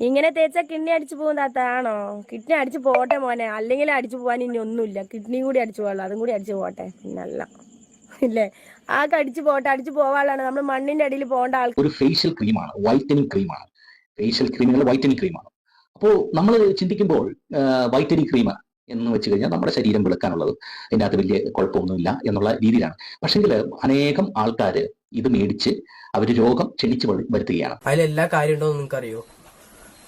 ഇങ്ങനെ തേച്ചാ കിഡ്നി അടിച്ചു പോകും താത്ത ആണോ? കിഡ്നി അടിച്ചു പോട്ടെ മോനെ, അല്ലെങ്കിൽ അടിച്ചു പോകാൻ ഇനി ഒന്നുമില്ല. കിഡ്നിയും കൂടി അടിച്ചു പോകാനുള്ളൂ, അതും കൂടി അടിച്ചു പോട്ടെ. പിന്നല്ല ഇല്ലേ? ആ അടിച്ചു പോട്ടെ, അടിച്ചു പോവാനുള്ളതാണ്. നമ്മൾ മണ്ണിന്റെ അടിയിൽ പോകേണ്ട ആൾക്ക് ഒരു ഫേഷ്യൽ ക്രീമാണ്, വൈറ്റനിങ് ക്രീമാണ്. ഫേഷ്യൽ ക്രീമുകൾ വൈറ്റനിങ് ക്രീമാണ്. അപ്പോൾ നമ്മൾ ചിന്തിക്കുമ്പോൾ വൈറ്റനിങ് ക്രീം എന്ന് വെച്ച് കഴിഞ്ഞാൽ നമ്മുടെ ശരീരം വെളുക്കാനുള്ളത്, അതിൻ്റെ അകത്ത് വലിയ കുഴപ്പമൊന്നുമില്ല എന്നുള്ള രീതിയിലാണ്. പക്ഷെങ്കിൽ അനേകം ആൾക്കാർ ഇത് മേടിച്ച് അവർ രോഗം ക്ഷണിച്ച് വരുത്തുകയാണ്. അതിലെല്ലാ കാര്യം ഉണ്ടോ നിങ്ങൾക്ക് അറിയോ?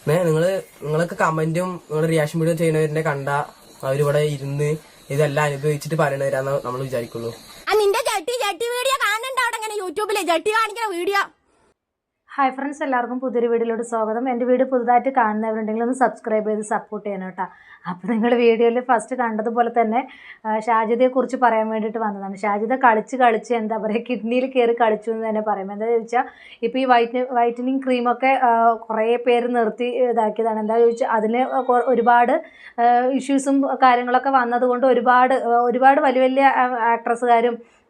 നിങ്ങൾക്ക് കമന്റും നിങ്ങൾ റിയാക്ഷൻ വീഡിയോ ചെയ്യുന്നവരെ കണ്ട അവരിവിടെ ഇരുന്ന് ഇതെല്ലാം അനുഭവിച്ചിട്ട് പറയണവരാന്ന് നമ്മൾ വിചാരിക്കുള്ളൂ. നിന്റെ ജട്ടി വീഡിയോ കാണണ്ട അവിടെ അങ്ങനെ യൂട്യൂബില് ജട്ടി കാണിക്കുന്ന വീഡിയോ. ഹായ് ഫ്രണ്ട്സ്, എല്ലാവർക്കും പുതിയൊരു വീഡിയോയിലോട്ട് സ്വാഗതം. എൻ്റെ വീഡിയോ പുതുതായിട്ട് കാണുന്നവരുണ്ടെങ്കിൽ ഒന്ന് സബ്സ്ക്രൈബ് ചെയ്ത് സപ്പോർട്ട് ചെയ്യണം കേട്ടോ. അപ്പോൾ നിങ്ങൾ വീഡിയോയിൽ ഫസ്റ്റ് കണ്ടതുപോലെ തന്നെ ഷാജിദയെക്കുറിച്ച് പറയാൻ വേണ്ടിയിട്ട് വന്നതാണ്. ഷാജിദ കളിച്ച് എന്താ പറയുക, കിഡ്നിയിൽ കയറി കളിച്ചു എന്ന് തന്നെ പറയാം. എന്താ ചോദിച്ചാൽ ഇപ്പോൾ ഈ വൈറ്റനിങ് ക്രീമൊക്കെ കുറേ പേര് നിർത്തി ഇതാക്കിയതാണ്. എന്താ ചോദിച്ചാൽ അതിന് ഒരുപാട് ഇഷ്യൂസും കാര്യങ്ങളൊക്കെ വന്നതുകൊണ്ട് ഒരുപാട് വലിയ വലിയ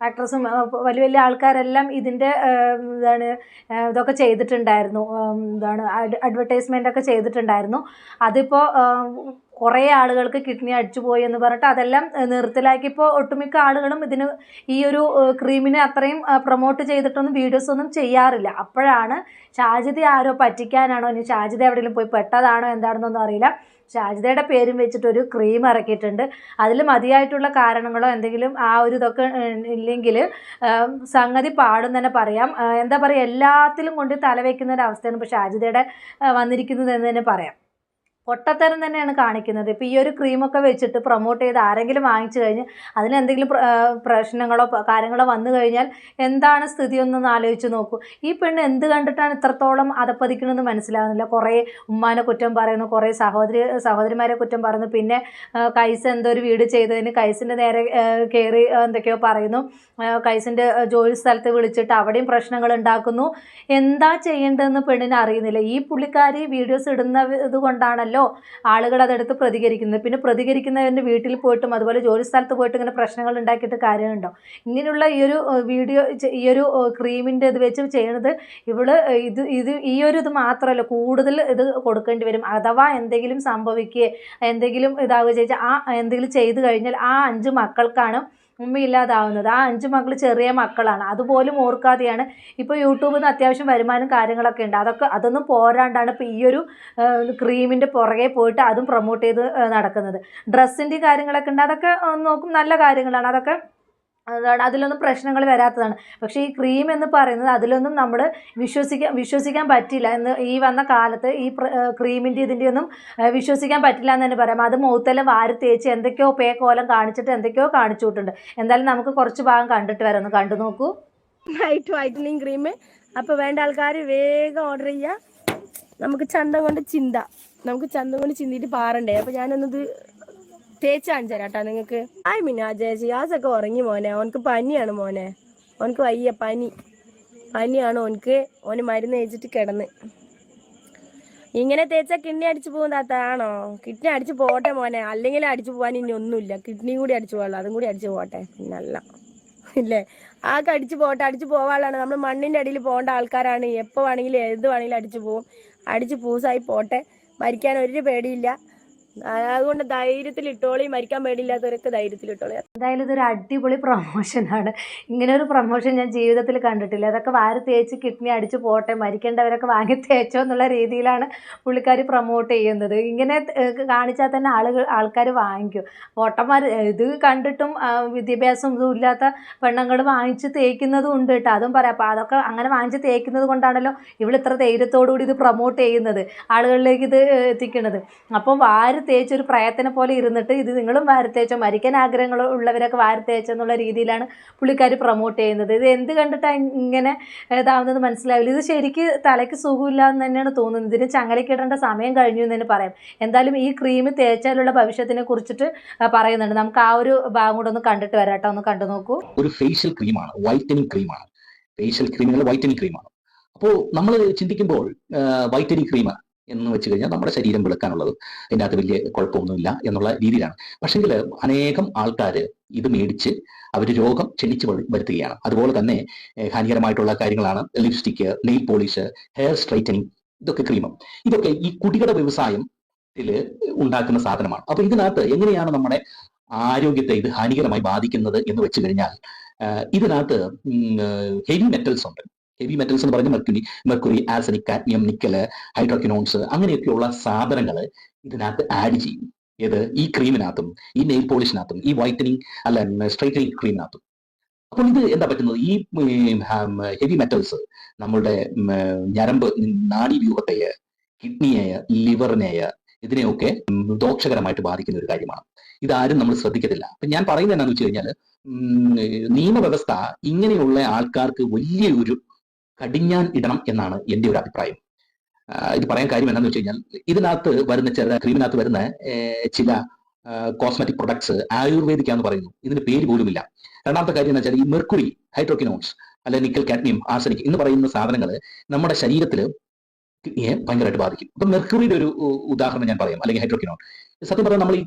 ആക്ട്രസും വലിയ വലിയ ആൾക്കാരെല്ലാം ഇതിൻ്റെ ഇതൊക്കെ ചെയ്തിട്ടുണ്ടായിരുന്നു. അഡ്വർടൈസ്മെൻ്റ് ഒക്കെ ചെയ്തിട്ടുണ്ടായിരുന്നു. അതിപ്പോൾ കുറേ ആളുകൾക്ക് കിഡ്നി അടിച്ചു പോയി എന്ന് പറഞ്ഞിട്ട് അതെല്ലാം നിർത്തലാക്കിയപ്പോൾ ഒട്ടുമിക്ക ആളുകളും ഇതിന് ഈ ഒരു ക്രീമിനെ അത്രയും പ്രൊമോട്ട് ചെയ്തിട്ടൊന്നും വീഡിയോസൊന്നും ചെയ്യാറില്ല. അപ്പോഴാണ് ഷാജിദ ആരോ പറ്റിക്കാനാണോ ഇനി ഷാജിദ എവിടെയെങ്കിലും പോയി പെട്ടതാണോ എന്താണെന്നൊന്നും അറിയില്ല, ഷാജിദയുടെ പേരും വെച്ചിട്ടൊരു ക്രീം ഇറക്കിയിട്ടുണ്ട്. അതിൽ മതിയായിട്ടുള്ള കാരണങ്ങളോ എന്തെങ്കിലും ആ ഒരു ഇതൊക്കെ ഇല്ലെങ്കിൽ സംഗതി പാടും തന്നെ പറയാം. എന്താ പറയുക, എല്ലാത്തിലും കൊണ്ട് തലവെക്കുന്ന ഒരു അവസ്ഥയാണ് ഇപ്പോൾ ഷാജിദയുടെ വന്നിരിക്കുന്നത് എന്ന് തന്നെ പറയാം. പൊട്ടത്തരം തന്നെയാണ് കാണിക്കുന്നത്. ഇപ്പോൾ ഈ ഒരു ക്രീമൊക്കെ വെച്ചിട്ട് പ്രൊമോട്ട് ചെയ്ത് ആരെങ്കിലും വാങ്ങിച്ചു കഴിഞ്ഞ് അതിനെന്തെങ്കിലും പ്രശ്നങ്ങളോ കാര്യങ്ങളോ വന്നു കഴിഞ്ഞാൽ എന്താണ് സ്ഥിതി എന്നൊന്ന് ആലോചിച്ച് നോക്കൂ. ഈ പെണ്ണ് എന്ത് കണ്ടിട്ടാണ് ഇത്രത്തോളം അതപ്പതിക്കണമെന്ന് മനസ്സിലാകുന്നില്ല. കുറേ ഉമ്മാനെ കുറ്റം പറയുന്നു, കുറേ സഹോദരിമാരെ കുറ്റം പറയുന്നു. പിന്നെ കൈസ് എന്തോ ഒരു വീട് ചെയ്തതിന് കൈസിൻ്റെ നേരെ കയറി എന്തൊക്കെയോ പറയുന്നു. കൈസിൻ്റെ ജോലി സ്ഥലത്ത് വിളിച്ചിട്ട് അവിടെയും പ്രശ്നങ്ങൾ ഉണ്ടാക്കുന്നു. എന്താ ചെയ്യേണ്ടതെന്ന് പെണ്ണിന് അറിയുന്നില്ല. ഈ പുള്ളിക്കാരി വീഡിയോസ് ഇടുന്നത് കൊണ്ടാണല്ലോ ആളുകൾ അതെടുത്ത് പ്രതികരിക്കുന്നത്. പിന്നെ പ്രതികരിക്കുന്നവരുടെ വീട്ടിൽ പോയിട്ടും അതുപോലെ ജോലി സ്ഥലത്ത് പോയിട്ട് ഇങ്ങനെ പ്രശ്നങ്ങൾ ഉണ്ടാക്കിയിട്ട് കാര്യമുണ്ടോ? ഇങ്ങനെയുള്ള ഈ ഒരു വീഡിയോ, ഈ ഒരു ക്രീമിൻ്റെ ഇത് വെച്ച് ചെയ്യണത് ഈ ഒരു ഇത് മാത്രമല്ല, കൂടുതൽ ഇത് കൊടുക്കേണ്ടി വരും. അഥവാ എന്തെങ്കിലും സംഭവിക്കുകയോ എന്തെങ്കിലും ഇതാവുക ചെയ്താൽ എന്തെങ്കിലും ചെയ്തു കഴിഞ്ഞാൽ ആ 5 മക്കൾക്കാണ് ഉമ്മയില്ലാതാവുന്നത്. ആ 5 മക്കൾ ചെറിയ മക്കളാണ്. അതുപോലും ഓർക്കാതെയാണ് ഇപ്പോൾ യൂട്യൂബിൽ നിന്ന് അത്യാവശ്യം വരുമാനം കാര്യങ്ങളൊക്കെ ഉണ്ട്. അതൊന്നും പോരാണ്ടാണ് ഇപ്പോൾ ഈ ഒരു ക്രീമിൻ്റെ പുറകെ പോയിട്ട് അതും പ്രൊമോട്ട് ചെയ്ത് നടക്കുന്നത്. ഡ്രസ്സിൻ്റെ കാര്യങ്ങളൊക്കെ ഉണ്ട്, അതൊക്കെ നോക്കും നല്ല കാര്യങ്ങളാണ്. അതൊക്കെ അതിലൊന്നും പ്രശ്നങ്ങൾ വരാത്തതാണ്. പക്ഷേ ഈ ക്രീം എന്ന് പറയുന്നത് അതിലൊന്നും നമ്മൾ വിശ്വസിക്കാൻ പറ്റില്ല എന്ന് ഈ വന്ന കാലത്ത് ഈ ക്രീമിൻ്റെ ഇതിൻ്റെയൊന്നും വിശ്വസിക്കാൻ പറ്റില്ല എന്ന് തന്നെ പറയാം. അത് മുഖത്തെല്ലാം വാരി തേച്ച് എന്തൊക്കെയോ കോലം കാണിച്ചിട്ട് എന്തൊക്കെയോ കാണിച്ചു വിട്ടുണ്ട്. എന്തായാലും നമുക്ക് കുറച്ച് ഭാഗം കണ്ടിട്ട് വരാം, ഒന്ന് കണ്ടു നോക്കൂ. വൈറ്റനിങ് ക്രീം അപ്പോൾ വേണ്ട ആൾക്കാർ വേഗം ഓർഡർ ചെയ്യുക. നമുക്ക് ചന്തം കൊണ്ട് ചിന്തിയിട്ട് പാറണ്ടേ. അപ്പോൾ ഞാനൊന്നത് തേച്ച് കാണിച്ചു തരാം കേട്ടോ നിങ്ങൾക്ക്. ഷിയാസൊക്കെ ഉറങ്ങി മോനെ, അവനക്ക് പനിയാണ് മോനെ, അവനക്ക് വയ്യ, പനിയാണ് ഓന് മരുന്ന് കഴിച്ചിട്ട് കിടന്ന്. ഇങ്ങനെ തേച്ചാ കിഡ്നി അടിച്ചു പോകും താത്ത ആണോ? കിഡ്നി അടിച്ചു പോട്ടെ മോനെ, അല്ലെങ്കിൽ അടിച്ചു പോകാൻ ഇനി ഒന്നുമില്ല. കിഡ്നിയും കൂടി അടിച്ചു പോകാനുള്ളൂ, അതും കൂടി അടിച്ചു പോട്ടെ. പിന്നല്ല ഇല്ലേ? അടിച്ചു പോട്ടെ, അടിച്ചു പോകാനുള്ളതാണ്. നമ്മൾ മണ്ണിന്റെ അടിയിൽ പോകേണ്ട ആൾക്കാരാണ്. എപ്പോൾ വേണമെങ്കിലും ഏത് വേണമെങ്കിലും അടിച്ചു പൂസായി പോട്ടെ. മരിക്കാൻ ഒരു പേടിയില്ല. അതുകൊണ്ട് ധൈര്യത്തിൽ ഇട്ടോളി, മരിക്കാൻ പേടിയില്ലാത്തവരൊക്കെ ധൈര്യത്തിൽ ഇട്ടോളി. എന്തായാലും ഇതൊരു അടിപൊളി പ്രൊമോഷനാണ്. ഇങ്ങനെ ഒരു പ്രൊമോഷൻ ഞാൻ ജീവിതത്തിൽ കണ്ടിട്ടില്ല. അതൊക്കെ വാരി തേച്ച് കിഡ്നി അടിച്ച് പോട്ടെ, മരിക്കേണ്ടവരൊക്കെ വാങ്ങി തേച്ചോ എന്നുള്ള രീതിയിലാണ് പുള്ളിക്കാരി പ്രൊമോട്ട് ചെയ്യുന്നത്. ഇങ്ങനെ കാണിച്ചാൽ തന്നെ ആൾക്കാർ വാങ്ങിക്കും. പൊട്ടന്മാർ ഇത് കണ്ടിട്ടും വിദ്യാഭ്യാസം ഇതും ഇല്ലാത്ത പെണ്ണുങ്ങൾ വാങ്ങിച്ച് തേക്കുന്നതും ഉണ്ട് കേട്ടോ, അതും പറയാം. അപ്പോൾ അതൊക്കെ അങ്ങനെ വാങ്ങിച്ച് തേക്കുന്നത് കൊണ്ടാണല്ലോ ഇത്ര ധൈര്യത്തോടു കൂടി ഇത് പ്രൊമോട്ട് ചെയ്യുന്നത്, ആളുകളിലേക്ക് ഇത് എത്തിക്കുന്നത്. അപ്പം വാരി തേച്ചൊരു പ്രയത്നം പോലെ ഇരുന്നിട്ട് ഇത് നിങ്ങളും വാരിത്തേച്ചോ, മരിക്കാൻ ആഗ്രഹങ്ങൾ ഉള്ളവരൊക്കെ വാരിത്തേച്ചോ എന്നുള്ള രീതിയിലാണ് പുള്ളിക്കാർ പ്രൊമോട്ട് ചെയ്യുന്നത്. ഇത് എന്ത് കണ്ടിട്ടാണ് ഇങ്ങനെ ഇതാവുന്നത് മനസ്സിലാവില്ല. ഇത് ശരിക്ക് തലയ്ക്ക് സുഖമില്ല എന്ന് തന്നെയാണ് തോന്നുന്നത്. ഇതിന് ചങ്ങലക്കിടേണ്ട സമയം കഴിഞ്ഞു എന്ന് തന്നെ പറയാം. എന്തായാലും ഈ ക്രീം തേച്ചാലുള്ള ഭവിഷ്യത്തിനെ കുറിച്ചിട്ട് പറയുന്നുണ്ട്. നമുക്ക് ആ ഒരു ഭാഗം കൂടെ ഒന്ന് കണ്ടിട്ട് വരാം കേട്ടോ, ഒന്ന് കണ്ടു നോക്കൂ. ഒരു ഫേഷ്യൽ ക്രീമാണ്, വൈറ്റനിങ് ക്രീമാണ്. ഫേഷ്യൽ ക്രീമുകൾ വൈറ്റനിങ് ക്രീമാണ്. അപ്പോൾ നമ്മൾ ചിന്തിക്കുമ്പോൾ വൈറ്റനിങ് ക്രീം എന്ന് വെച്ച് കഴിഞ്ഞാൽ നമ്മുടെ ശരീരം വെളുക്കാനുള്ളത്, അതിൻ്റെ അകത്ത് വലിയ കുഴപ്പമൊന്നുമില്ല എന്നുള്ള രീതിയിലാണ്. പക്ഷെങ്കിൽ അനേകം ആൾക്കാർ ഇത് മേടിച്ച് അവർ രോഗം ക്ഷണിച്ച് വരുത്തുകയാണ്. അതുപോലെ തന്നെ ഹാനികരമായിട്ടുള്ള കാര്യങ്ങളാണ് lipstick, nail polish, hair straightening, ഇതൊക്കെ ക്രീമം, ഇതൊക്കെ ഈ കുടികട വ്യവസായത്തിൽ ഉണ്ടാക്കുന്ന സാധനമാണ്. അപ്പൊ ഇതിനകത്ത് എങ്ങനെയാണ് നമ്മുടെ ആരോഗ്യത്തെ ഇത് ഹാനികരമായി ബാധിക്കുന്നത് എന്ന് വെച്ച് കഴിഞ്ഞാൽ ഇതിനകത്ത് ഹെവി മെറ്റൽസ് ഉണ്ട്. ഹെവി മെറ്റൽസ് എന്ന് പറയുന്നത് മെർക്കുറി, ആർസനിക്, കാഡ്മിയം, നിക്കല്, ഹൈഡ്രോക്വിനോൺസ് അങ്ങനെയൊക്കെയുള്ള സാധനങ്ങൾ ഇതിനകത്ത് ആഡ് ചെയ്യും. ഈ ക്രീമിനകത്തും ഈ നെയിൽ പോളിഷിനകത്തും ഈ വൈറ്റനിങ് സ്ട്രൈറ്റനിങ് ക്രീമിനകത്തും. അപ്പോൾ ഇത് എന്താ പറ്റുന്നത്, ഈ ഹെവി മെറ്റൽസ് നമ്മളുടെ ഞരമ്പ് നാഡീവ്യൂഹത്തെ, കിഡ്നിയെ, ലിവറിനെ, ഇതിനെയൊക്കെ ദോഷകരമായിട്ട് ബാധിക്കുന്ന ഒരു കാര്യമാണ്. ഇതാരും നമ്മൾ ശ്രദ്ധിക്കത്തില്ല. അപ്പൊ ഞാൻ പറയുന്നത് എന്താണെന്ന് വെച്ച് കഴിഞ്ഞാൽ നിയമവ്യവസ്ഥ ഇങ്ങനെയുള്ള ആൾക്കാർക്ക് വലിയൊരു കടിഞ്ഞാൻ ഇടണം എന്നാണ് എൻ്റെ ഒരു അഭിപ്രായം. ഇത് പറയാൻ കാര്യം എന്താണെന്ന് വെച്ച് കഴിഞ്ഞാൽ ഇതിനകത്ത് വരുന്ന ക്രീമിനകത്ത് വരുന്ന ചില കോസ്മെറ്റിക് പ്രൊഡക്ട്സ് ആയുർവേദിക്കാന്ന് പറയുന്നു, ഇതിന് പേര് പോലുമില്ല. രണ്ടാമത്തെ കാര്യം എന്ന് വെച്ചാൽ ഈ മെർക്കുറി, ഹൈഡ്രോക്വിനോൺസ്, അല്ലെ നിക്കൽ, കാഡ്മിയം, ആർസനിക് എന്ന് പറയുന്ന സാധനങ്ങൾ നമ്മുടെ ശരീരത്തിൽ കിഡ്നിയെ ഭയങ്കരമായിട്ട് ബാധിക്കും. അപ്പൊ മെർക്കുറിയുടെ ഒരു ഉദാഹരണം ഞാൻ പറയാം, അല്ലെങ്കിൽ ഹൈഡ്രോക്വിനോൺ. സത്യം പറഞ്ഞാൽ നമ്മൾ ഈ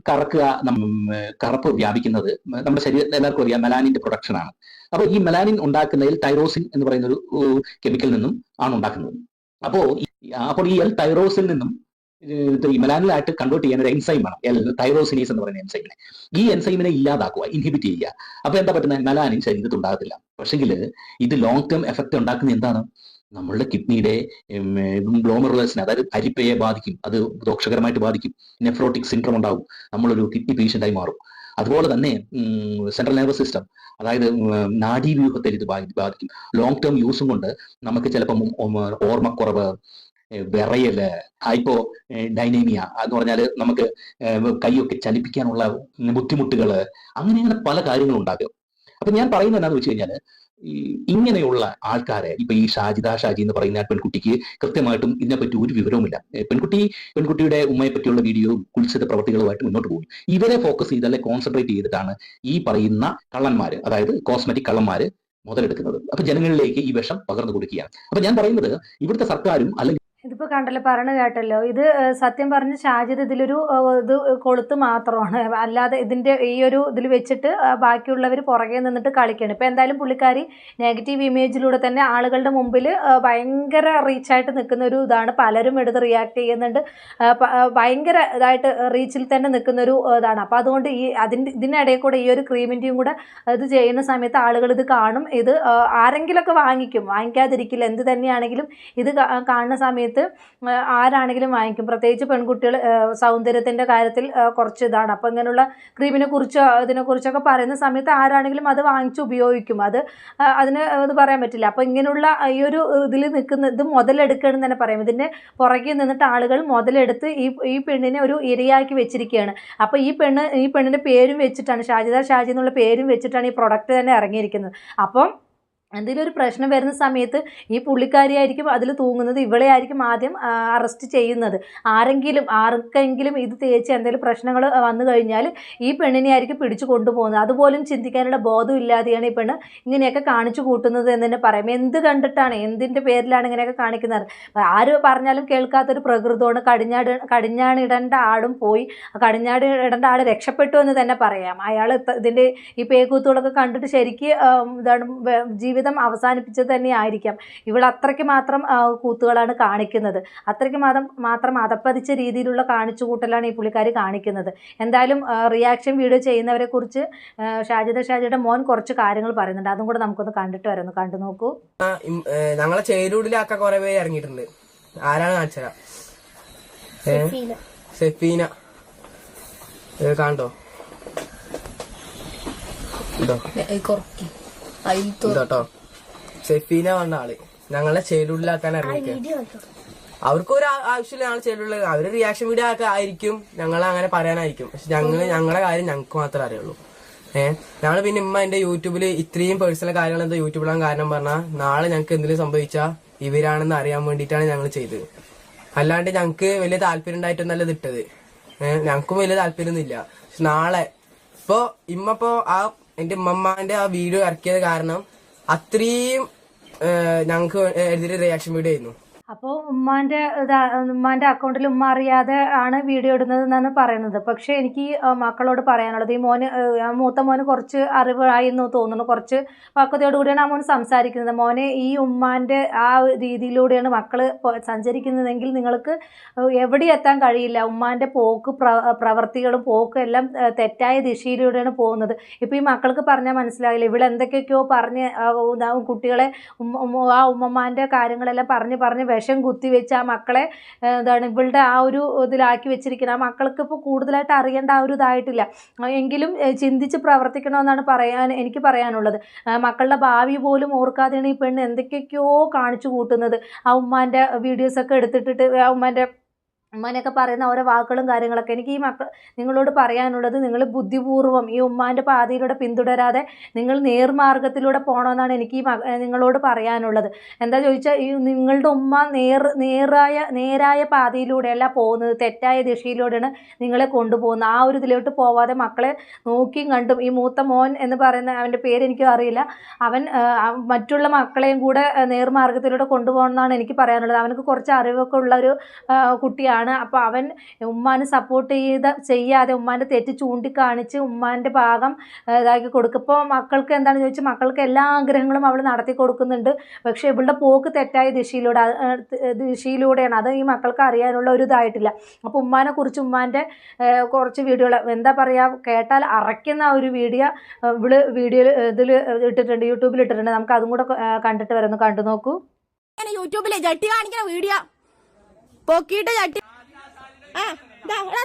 കറുപ്പ് വ്യാപിക്കുന്നത് നമ്മുടെ ശരീരത്തിൽ എല്ലാവർക്കും അറിയാം മെലാനിന്റെ പ്രൊഡക്ഷൻ ആണ്. അപ്പോൾ ഈ മെലാനിൻ ഉണ്ടാക്കുന്നതിൽ തൈറോസിൻ എന്ന് പറയുന്ന ഒരു കെമിക്കൽ നിന്നും ആണ് ഉണ്ടാക്കുന്നത്. അപ്പോൾ ഈ തൈറോസിൽ നിന്നും ഈ മെലാനിലായിട്ട് കൺവേർട്ട് ചെയ്യാൻ ഒരു എൻസൈം ആണ്, തൈറോസിനീസ് എന്ന് പറയുന്ന എൻസൈമിനെ. ഈ എൻസൈമിനെ ഇല്ലാതാക്കുക, ഇൻഹിബിറ്റ് ചെയ്യുക. അപ്പൊ എന്താ പറ്റുന്നത്, മെലാനിൻ ശരീരത്തിൽ ഉണ്ടാകത്തില്ല. പക്ഷെങ്കിൽ ഇത് ലോങ് ടേം എഫക്ട് ഉണ്ടാക്കുന്ന എന്താണ്, നമ്മളുടെ കിഡ്നിയുടെ ഗ്ലോമറുലസിനെ, അതായത് അരിപ്പയെ ബാധിക്കും. അത് ദോഷകരമായിട്ട് ബാധിക്കും. നെഫ്രോട്ടിക് സിൻഡ്രോം ഉണ്ടാവും, നമ്മളൊരു കിഡ്നി പേഷ്യന്റായി മാറും. അതുപോലെ തന്നെ സെൻട്രൽ നെർവസ് സിസ്റ്റം, അതായത് നാഡീവ്യൂഹത്തെ ഇത് ബാധിക്കും. ലോങ് ടേം യൂസും കൊണ്ട് നമുക്ക് ചിലപ്പം ഓർമ്മക്കുറവ്, വിറയല്, ഹൈപ്പോ ഡൈനേമിയ എന്ന് പറഞ്ഞാൽ നമുക്ക് കൈയൊക്കെ ചലിപ്പിക്കാനുള്ള ബുദ്ധിമുട്ടുകള്, അങ്ങനെ പല കാര്യങ്ങളും ഉണ്ടാകും. അപ്പൊ ഞാൻ പറയുന്നത് എന്താണെന്ന് വെച്ച് കഴിഞ്ഞാൽ ഇങ്ങനെയുള്ള ആൾക്കാരെ, ഇപ്പൊ ഈ ഷാജി എന്ന് പറയുന്ന പെൺകുട്ടിക്ക് കൃത്യമായിട്ടും ഇതിനെപ്പറ്റി ഒരു വിവരവുമില്ല. പെൺകുട്ടിയുടെ ഉമ്മയെ പറ്റിയുള്ള വീഡിയോ, കുൽസിത പ്രവർത്തികളുമായിട്ട് മുന്നോട്ട് പോകും. ഇവരെ ഫോക്കസ് ചെയ്ത്, അല്ലെ കോൺസെൻട്രേറ്റ് ചെയ്തിട്ടാണ് ഈ പറയുന്ന കള്ളന്മാര്, അതായത് കോസ്മെറ്റിക് കള്ളന്മാര് മുതലെടുക്കുന്നത്. അപ്പൊ ജനങ്ങളിലേക്ക് ഈ വിഷം പകർന്നു കൊടുക്കുകയാണ്. അപ്പൊ ഞാൻ പറയുന്നത് ഇവിടുത്തെ സർക്കാരും അല്ലെങ്കിൽ ഇതിപ്പോൾ കണ്ടല്ലോ, പറഞ്ഞു കേട്ടല്ലോ. ഇത് സത്യം പറഞ്ഞ് ഷാജിദ് ഇതിലൊരു ഇത് കൊളുത്ത് മാത്രമാണ്, അല്ലാതെ ഇതിൻ്റെ ഈ ഒരു ഇതിൽ വെച്ചിട്ട് ബാക്കിയുള്ളവർ പുറകെ നിന്നിട്ട് കളിക്കുകയാണ്. ഇപ്പോൾ എന്തായാലും പുള്ളിക്കാരി നെഗറ്റീവ് ഇമേജിലൂടെ തന്നെ ആളുകളുടെ മുമ്പിൽ ഭയങ്കര റീച്ചായിട്ട് നിൽക്കുന്ന ഒരു ഇതാണ്. പലരും എടുത്ത് റിയാക്ട് ചെയ്യുന്നുണ്ട്, ഭയങ്കര ഇതായിട്ട് റീച്ചിൽ തന്നെ നിൽക്കുന്നൊരു ഇതാണ്. അപ്പോൾ അതുകൊണ്ട് ഇതിനിടയിൽ കൂടെ ഈ ഒരു ക്രീമിൻ്റെയും കൂടെ ഇത് ചെയ്യുന്ന സമയത്ത് ആളുകൾ ഇത് കാണും. ഇത് ആരെങ്കിലുമൊക്കെ വാങ്ങിക്കാതിരിക്കില്ല. എന്ത് തന്നെയാണെങ്കിലും ഇത് കാണുന്ന സമയത്ത് ആരാണെങ്കിലും വാങ്ങിക്കും. പ്രത്യേകിച്ച് പെൺകുട്ടികൾ സൗന്ദര്യത്തിൻ്റെ കാര്യത്തിൽ കുറച്ച് ഇതാണ്. അപ്പോൾ ഇങ്ങനെയുള്ള ഇതിനെക്കുറിച്ചൊക്കെ പറയുന്ന സമയത്ത് ആരാണെങ്കിലും അത് വാങ്ങിച്ച് ഉപയോഗിക്കും. അതിന് ഇത് പറയാൻ പറ്റില്ല. അപ്പോൾ ഇങ്ങനെയുള്ള ഈ ഒരു ഇതിൽ ഇത് മുതലെടുക്കുകയാണെന്ന് തന്നെ പറയാം. ഇതിൻ്റെ പുറകെ നിന്നിട്ട് ആളുകൾ മുതലെടുത്ത് ഈ പെണ്ണിനെ ഒരു ഇരയാക്കി വെച്ചിരിക്കുകയാണ്. അപ്പോൾ ഈ പെണ്ണിൻ്റെ പേരും വെച്ചിട്ടാണ്, ഷാജി എന്നുള്ള പേരും വെച്ചിട്ടാണ് ഈ പ്രൊഡക്റ്റ് തന്നെ ഇറങ്ങിയിരിക്കുന്നത്. അപ്പം എന്തെങ്കിലും ഒരു പ്രശ്നം വരുന്ന സമയത്ത് ഈ പുള്ളിക്കാരിയായിരിക്കും അതിൽ തൂങ്ങുന്നത്, ഇവളെ ആയിരിക്കും ആദ്യം അറസ്റ്റ് ചെയ്യുന്നത്. ആർക്കെങ്കിലും ഇത് തേച്ച് എന്തെങ്കിലും പ്രശ്നങ്ങൾ വന്നു കഴിഞ്ഞാൽ ഈ പെണ്ണിനെ ആയിരിക്കും പിടിച്ചു കൊണ്ടുപോകുന്നത്. അതുപോലും ചിന്തിക്കാനുള്ള ബോധം ഇല്ലാതെയാണ് ഈ പെണ്ണ് ഇങ്ങനെയൊക്കെ കാണിച്ചു കൂട്ടുന്നത് എന്ന് തന്നെ പറയാം. എന്ത് കണ്ടിട്ടാണ്, എന്തിൻ്റെ പേരിലാണ് ഇങ്ങനെയൊക്കെ കാണിക്കുന്നത്? ആര് പറഞ്ഞാലും കേൾക്കാത്തൊരു പ്രകൃതമാണ്. കടിഞ്ഞാണിടേണ്ട ആളും പോയി, കടിഞ്ഞാണിടേണ്ട ആൾ രക്ഷപ്പെട്ടു എന്ന് തന്നെ പറയാം. അയാൾ ഇതിൻ്റെ ഈ പേക്കൂത്തുകളൊക്കെ കണ്ടിട്ട് ശരിക്ക് ജീവിതം അവസാനിപ്പിച്ചത് തന്നെ ആയിരിക്കാം. ഇവൾ അത്രയ്ക്ക് മാത്രം കൂത്തുകളാണ് കാണിക്കുന്നത്. അത്രയ്ക്ക് മാത്രം അതപ്പതിച്ച രീതിയിലുള്ള കാണിച്ചുകൂട്ടലാണ് ഈ പുള്ളിക്കാരി കാണിക്കുന്നത്. എന്തായാലും റിയാക്ഷൻ വീഡിയോ ചെയ്യുന്നവരെ കുറിച്ച് ഷാജിയുടെ മോൻ കുറച്ച് കാര്യങ്ങൾ പറയുന്നുണ്ട്. അതും കൂടെ നമുക്കൊന്ന് കണ്ടിട്ട് വരാം. കണ്ടു നോക്കൂ. ഞങ്ങളെ ചേരൂടിലാക്ക കുറെ പേര് ഇറങ്ങിയിട്ടുണ്ട്. ആരാണ് കാണിച്ചത്? സെഫീന കണ്ടോ? കേട്ടോ, സെഫീന വന്ന ആള് ഞങ്ങളെ ചേരുള്ളിലാക്കാൻ ഇറങ്ങിയിരിക്കുക. അവർക്ക് ഒരു ആവശ്യമില്ല ഞങ്ങൾ ചേരുള്ള, അവര് റിയാക്ഷൻ വീഡിയോ ഒക്കെ ആയിരിക്കും, ഞങ്ങളെ അങ്ങനെ പറയാനായിരിക്കും. പക്ഷെ ഞങ്ങളുടെ കാര്യം ഞങ്ങൾക്ക് മാത്രമേ അറിയുള്ളൂ. ഞങ്ങൾ പിന്നെ എന്റെ യൂട്യൂബിൽ ഇത്രയും പേഴ്സണൽ കാര്യങ്ങൾ എന്താ യൂട്യൂബിലാൻ കാരണം പറഞ്ഞാൽ നാളെ ഞങ്ങൾക്ക് എന്തെങ്കിലും സംഭവിച്ചാൽ ഇവരാണെന്ന് അറിയാൻ വേണ്ടിയിട്ടാണ് ഞങ്ങൾ ചെയ്തത്. അല്ലാണ്ട് ഞങ്ങൾക്ക് വലിയ താല്പര്യം ഉണ്ടായിട്ടൊന്നല്ല ഇതിട്ടത്. ഞങ്ങൾക്കും വലിയ താല്പര്യമൊന്നുമില്ല. പക്ഷെ നാളെ ഇമ്മപ്പോ എന്റെ ഉമ്മമാന്റെ ആ വീഡിയോ ഇറക്കിയത് കാരണം അത്രയും ഞങ്ങൾക്ക് എതിരെ റിയാക്ഷൻ വീഡിയോ ആയിരുന്നു. അപ്പോൾ ഉമ്മാൻ്റെ അക്കൗണ്ടിൽ ഉമ്മ അറിയാതെ ആണ് വീഡിയോ ഇടുന്നതെന്നാണ് പറയുന്നത്. പക്ഷേ എനിക്ക് മക്കളോട് പറയാനുള്ളത്, ഈ മൂത്ത മോന് കുറച്ച് അറിവായി എന്ന് തോന്നുന്നു, കുറച്ച് പക്വതയോടുകൂടിയാണ് ആ മോൻ സംസാരിക്കുന്നത്. മോനെ, ഈ ഉമ്മാൻ്റെ ആ രീതിയിലൂടെയാണ് മക്കൾ സഞ്ചരിക്കുന്നതെങ്കിൽ നിങ്ങൾക്ക് എവിടെ എത്താൻ കഴിയില്ല. ഉമ്മാൻ്റെ പ്രവർത്തികളും പോക്കും എല്ലാം തെറ്റായ ദിശയിലൂടെയാണ് പോകുന്നത്. ഇപ്പോൾ ഈ മക്കൾക്ക് പറഞ്ഞാൽ മനസ്സിലാവില്ല. ഇവിടെ എന്തൊക്കെയൊക്കെയോ പറഞ്ഞ് കുട്ടികളെ ആ ഉമ്മമാൻ്റെ കാര്യങ്ങളെല്ലാം പറഞ്ഞ് വിഷം കുത്തിവെച്ച് ആ മക്കളെ ഇവളുടെ ആ ഒരു ഇതിലാക്കി വെച്ചിരിക്കുന്നത്. ആ മക്കൾക്ക് ഇപ്പോൾ കൂടുതലായിട്ട് അറിയേണ്ട ആ ഒരു ഇതായിട്ടില്ല. എങ്കിലും ചിന്തിച്ച് പ്രവർത്തിക്കണമെന്നാണ് എനിക്ക് പറയാനുള്ളത്. മക്കളുടെ ഭാവി പോലും ഓർക്കാതെയാണ് ഈ പെണ്ണ് എന്തൊക്കെയൊക്കെയോ കാണിച്ചു കൂട്ടുന്നത്. ആ ഉമ്മാൻ്റെ വീഡിയോസൊക്കെ എടുത്തിട്ടിട്ട് ആ ഉമ്മാനെയൊക്കെ പറയുന്ന ഓരോ വാക്കുകളും കാര്യങ്ങളൊക്കെ. എനിക്ക് ഈ നിങ്ങളോട് പറയാനുള്ളത്, നിങ്ങൾ ബുദ്ധിപൂർവ്വം ഈ ഉമ്മാൻ്റെ പാതയിലൂടെ പിന്തുടരാതെ നിങ്ങൾ നേർമാർഗത്തിലൂടെ പോകണമെന്നാണ് എനിക്ക് നിങ്ങളോട് പറയാനുള്ളത്. എന്താ ചോദിച്ചാൽ, ഈ നിങ്ങളുടെ ഉമ്മ നേരായ പാതയിലൂടെയല്ല പോകുന്നത്, തെറ്റായ ദിശയിലൂടെയാണ് നിങ്ങളെ കൊണ്ടുപോകുന്നത്. ആ ഒരു ഇതിലോട്ട് പോവാതെ മക്കളെ നോക്കിയും കണ്ടും, ഈ മൂത്ത മോൻ എന്ന് പറയുന്ന അവൻ്റെ പേര് എനിക്കും അറിയില്ല, അവൻ മറ്റുള്ള മക്കളെയും കൂടെ നേർമാർഗത്തിലൂടെ കൊണ്ടുപോകണമെന്നാണ് എനിക്ക് പറയാനുള്ളത്. അവനക്ക് കുറച്ച് അറിവൊക്കെ ഉള്ളൊരു കുട്ടിയാണ്. അപ്പോൾ അവൻ ഉമ്മാനെ സപ്പോർട്ട് ചെയ്യാതെ ഉമ്മാൻ്റെ തെറ്റ് ചൂണ്ടിക്കാണിച്ച് ഉമ്മാൻ്റെ ഭാഗം ഇതാക്കി കൊടുക്കും. ഇപ്പോൾ മക്കൾക്ക് എന്താണെന്ന് ചോദിച്ചാൽ, മക്കൾക്ക് എല്ലാ ആഗ്രഹങ്ങളും അവൾ നടത്തി കൊടുക്കുന്നുണ്ട്. പക്ഷേ ഇവളുടെ പോക്ക് തെറ്റായ ദിശയിലൂടെയാണ്. അത് ഈ മക്കൾക്ക് അറിയാനുള്ള ഒരു ഇതായിട്ടില്ല. അപ്പോൾ ഉമ്മാനെ കുറിച്ച് ഉമ്മാൻ്റെ കുറച്ച് വീഡിയോകൾ, എന്താ പറയുക, കേട്ടാൽ അറയ്ക്കുന്ന ഒരു വീഡിയോ ഇതിൽ ഇട്ടിട്ടുണ്ട്, യൂട്യൂബിൽ ഇട്ടിട്ടുണ്ട്. നമുക്ക് അതും കൂടെ കണ്ടിട്ട് വരുന്നു, കണ്ടു നോക്കൂ. യൂട്യൂബിലെ ജട്ടി കാണിക്കുന്ന വീഡിയോ പൊക്കിയിട്ട് ചട്ടി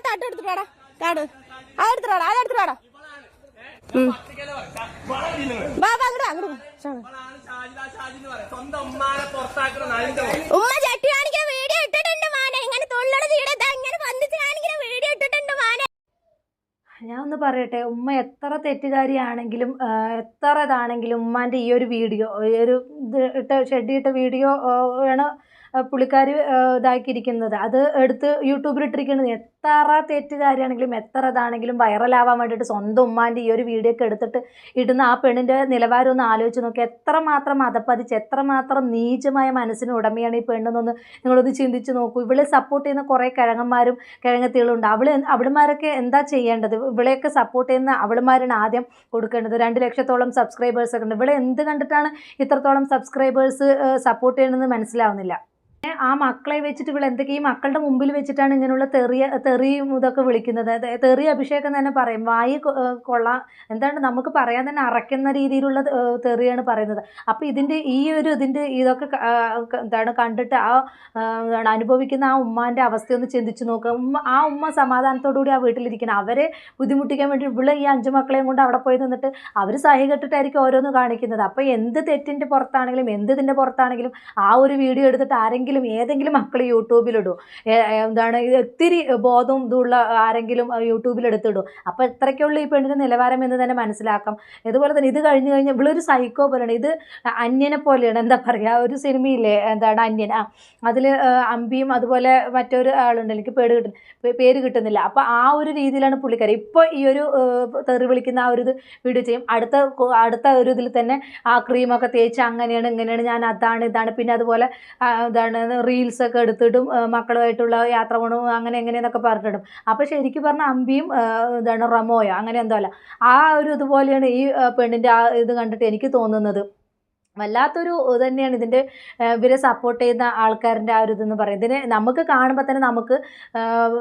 തട്ടെടുത്തിട്ടാടാ, അതെടുത്തിട്ടാടാ, അതെടുത്തിട്ടാടാ. ഉമ്മ ചട്ടി കാണിക്കാൻ വീഡിയോ ഇട്ടിട്ടുണ്ട് മാനെ, ഇങ്ങനെ തൊള്ളട ചീടത്താ ഇങ്ങനെ വന്നിച്ച് കാണിക്കുന്ന വീഡിയോ ഇട്ടിട്ടുണ്ട് മാനെ. ഞാൻ ഒന്ന് പറയട്ടെ, ഉമ്മ എത്ര തെറ്റുകാരിയാണെങ്കിലും എത്ര ഇതാണെങ്കിലും ഉമ്മാൻ്റെ ഈ ഒരു വീഡിയോ, ഈ ഒരു ഷെഡിയിട്ട വീഡിയോ ആണ് പുള്ളിക്കാർ ഇതാക്കിയിരിക്കുന്നത്. അത് എടുത്ത് യൂട്യൂബിലിട്ടിരിക്കുന്നത്. എത്ര തെറ്റുകാരിയാണെങ്കിലും എത്ര ഇതാണെങ്കിലും വൈറലാവാൻ വേണ്ടിയിട്ട് സ്വന്തം ഉമ്മാൻ്റെ ഈ ഒരു വീഡിയോ ഒക്കെ എടുത്തിട്ട് ഇടുന്ന ആ പെണ്ണിൻ്റെ നിലവാരം ഒന്ന് ആലോചിച്ച് നോക്കി. എത്രമാത്രം അതപ്പതിച്ച്, എത്രമാത്രം നീചമായ മനസ്സിന് ഉടമയാണ് ഈ പെണ്ണെന്നൊന്ന് നിങ്ങളൊന്ന് ചിന്തിച്ച് നോക്കൂ. ഇവളെ സപ്പോർട്ട് ചെയ്യുന്ന കുറേ കിഴങ്ങന്മാരും കിഴങ്ങത്തികളും ഉണ്ട്. അവളുമാരൊക്കെ എന്താ ചെയ്യേണ്ടത്? ഇവളെയൊക്കെ സപ്പോർട്ട് ചെയ്യുന്ന അവളുമാരാണ് ആദ്യം കൊടുക്കേണ്ടത്. 2 ലക്ഷത്തോളം സബ്സ്ക്രൈബേഴ്സൊക്കെ ഉണ്ട്. ഇവളെ എന്ത് കണ്ടിട്ടാണ് ഇത്രത്തോളം സബ്സ്ക്രൈബേഴ്സ് സപ്പോർട്ട് ചെയ്യണമെന്ന് മനസ്സിലാവുന്നില്ല. ആ മക്കളെ വെച്ചിട്ട് ഇവൾ എന്തൊക്കെ ഈ മക്കളുടെ മുമ്പിൽ വെച്ചിട്ടാണ് ഇങ്ങനെയുള്ള തെറിയും ഇതൊക്കെ വിളിക്കുന്നത്. തെറി അഭിഷേകം തന്നെ പറയും. വായി കൊള്ളാം, എന്താണ് നമുക്ക് പറയാൻ തന്നെ അറയ്ക്കുന്ന രീതിയിലുള്ള തെറിയാണ് പറയുന്നത്. അപ്പോൾ ഇതിൻ്റെ ഇതൊക്കെ എന്താണ് കണ്ടിട്ട് അനുഭവിക്കുന്ന ആ ഉമ്മാൻ്റെ അവസ്ഥയൊന്ന് ചിന്തിച്ച് നോക്കുക. ആ ഉമ്മ സമാധാനത്തോടുകൂടി ആ വീട്ടിലിരിക്കണം. അവരെ ബുദ്ധിമുട്ടിക്കാൻ വേണ്ടി ഇവിടെ ഈ 5 മക്കളെയും കൊണ്ട് അവിടെ പോയി നിന്നിട്ട് അവർ സഹി കെട്ടിട്ടായിരിക്കും ഓരോന്ന് കാണിക്കുന്നത്. അപ്പോൾ എന്ത് തെറ്റിൻ്റെ പുറത്താണെങ്കിലും എന്തിൻ്റെ പുറത്താണെങ്കിലും ആ ഒരു വീഡിയോ എടുത്തിട്ട് ഏതെങ്കിലും മക്കൾ യൂട്യൂബിലിടും. എന്താണ് ഇത്തിരി ബോധവും ഇതുള്ള ആരെങ്കിലും യൂട്യൂബിലെടുത്തിടും. അപ്പോൾ എത്രയ്ക്കുള്ള ഈ പെണ്ണിൻ്റെ നിലവാരം എന്ന് തന്നെ മനസ്സിലാക്കാം. ഇതുപോലെ തന്നെ ഇത് കഴിഞ്ഞ് കഴിഞ്ഞാൽ ഇവളൊരു സൈക്കോ പോലെയാണ്. ഇത് അന്യനെ പോലെയാണ്. എന്താ പറയുക, ഒരു സിനിമയില്ലേ, എന്താണ് അന്യൻ, അതിൽ അമ്പിയും അതുപോലെ മറ്റൊരു ആളുണ്ട്, എനിക്ക് പേര് കിട്ടുന്നില്ല. അപ്പോൾ ആ ഒരു രീതിയിലാണ് പുള്ളിക്കാരി ഇപ്പോൾ ഈ ഒരു തെറി വിളിക്കുന്ന ആ ഒരു ഇത് വീഡിയോ ചെയ്യും. അടുത്ത ഒരു ഇതിൽ തന്നെ ആ ക്രീമൊക്കെ തേച്ച് അങ്ങനെയാണ് ഇങ്ങനെയാണ്, ഞാൻ അതാണ് ഇതാണ്, പിന്നെ അതുപോലെ എന്താണ് റീൽസൊക്കെ എടുത്തിടും, മക്കളുമായിട്ടുള്ള യാത്ര പോകണം അങ്ങനെ എങ്ങനെയെന്നൊക്കെ പറഞ്ഞിടും. അപ്പോൾ ശരിക്കും പറഞ്ഞാൽ അമ്പിയും എന്താണ് റമോയോ അങ്ങനെ എന്തോ അല്ല, ആ ഒരു ഇതുപോലെയാണ് ഈ പെണ്ണിൻ്റെ ആ ഇത് കണ്ടിട്ട് എനിക്ക് തോന്നുന്നത്. വല്ലാത്തൊരു തന്നെയാണ് ഇതിൻ്റെ ഇവരെ സപ്പോർട്ട് ചെയ്യുന്ന ആൾക്കാരുടെ ആ ഒരു ഇതെന്ന് പറയും. ഇതിനെ നമുക്ക് കാണുമ്പോൾ തന്നെ നമുക്ക്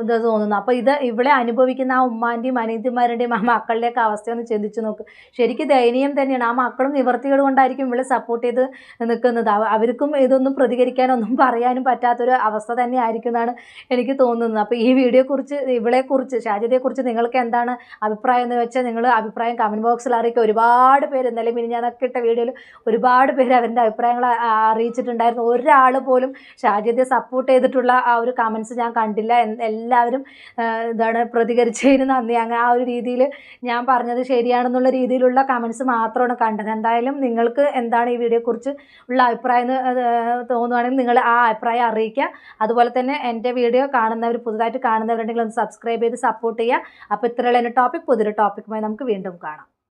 ഇത് തോന്നുന്നു. അപ്പോൾ ഇവിടെ അനുഭവിക്കുന്ന ആ ഉമ്മാൻ്റെയും അനിയത്തിമാരുടെയും ആ മക്കളുടെയൊക്കെ അവസ്ഥയൊന്ന് ചിന്തിച്ച് നോക്ക്. ശരിക്കും ദയനീയം തന്നെയാണ്. ആ മക്കളും നിവർത്തികൾ കൊണ്ടായിരിക്കും ഇവളെ സപ്പോർട്ട് ചെയ്ത് നിൽക്കുന്നത്. അവർക്കും ഇതൊന്നും പ്രതികരിക്കാനൊന്നും പറയാനും പറ്റാത്തൊരു അവസ്ഥ തന്നെ ആയിരിക്കും എന്നാണ് എനിക്ക് തോന്നുന്നത്. അപ്പോൾ ഈ വീഡിയോയെക്കുറിച്ച്, ഇവളെക്കുറിച്ച്, ഷാജിദയെക്കുറിച്ച് നിങ്ങൾക്ക് എന്താണ് അഭിപ്രായം എന്ന് വെച്ചാൽ നിങ്ങൾ അഭിപ്രായം കമൻറ്റ് ബോക്സിൽ അറിയിക്കുക. ഒരുപാട് പേര് ഇന്നലെ ഞാനൊക്കെ ഇട്ട വീഡിയോയിൽ ഒരുപാട് പേര് അവരുടെ അഭിപ്രായങ്ങൾ അറിയിച്ചിട്ടുണ്ടായിരുന്നു. ഒരാൾ പോലും ഷാജിദയെ സപ്പോർട്ട് ചെയ്തിട്ടുള്ള ആ ഒരു കമൻസ് ഞാൻ കണ്ടില്ല. എല്ലാവരും പ്രതികരിച്ചതിന് നന്ദി, അങ്ങനെ ആ ഒരു രീതിയിൽ ഞാൻ പറഞ്ഞത് ശരിയാണെന്നുള്ള രീതിയിലുള്ള കമൻസ് മാത്രമാണ് കണ്ടത്. എന്തായാലും നിങ്ങൾക്ക് എന്താണ് ഈ വീഡിയോയെക്കുറിച്ച് ഉള്ള അഭിപ്രായം തോന്നുകയാണെങ്കിൽ നിങ്ങൾ ആ അഭിപ്രായം അറിയിക്കുക. അതുപോലെ തന്നെ എൻ്റെ വീഡിയോ പുതുതായിട്ട് കാണുന്നവരുണ്ടെങ്കിൽ ഒന്ന് സബ്സ്ക്രൈബ് ചെയ്ത് സപ്പോർട്ട് ചെയ്യുക. അപ്പോൾ ഇത്രയുള്ള എൻ്റെ ടോപ്പിക്, പുതിയൊരു ടോപ്പിക്കുമായി നമുക്ക് വീണ്ടും കാണാം.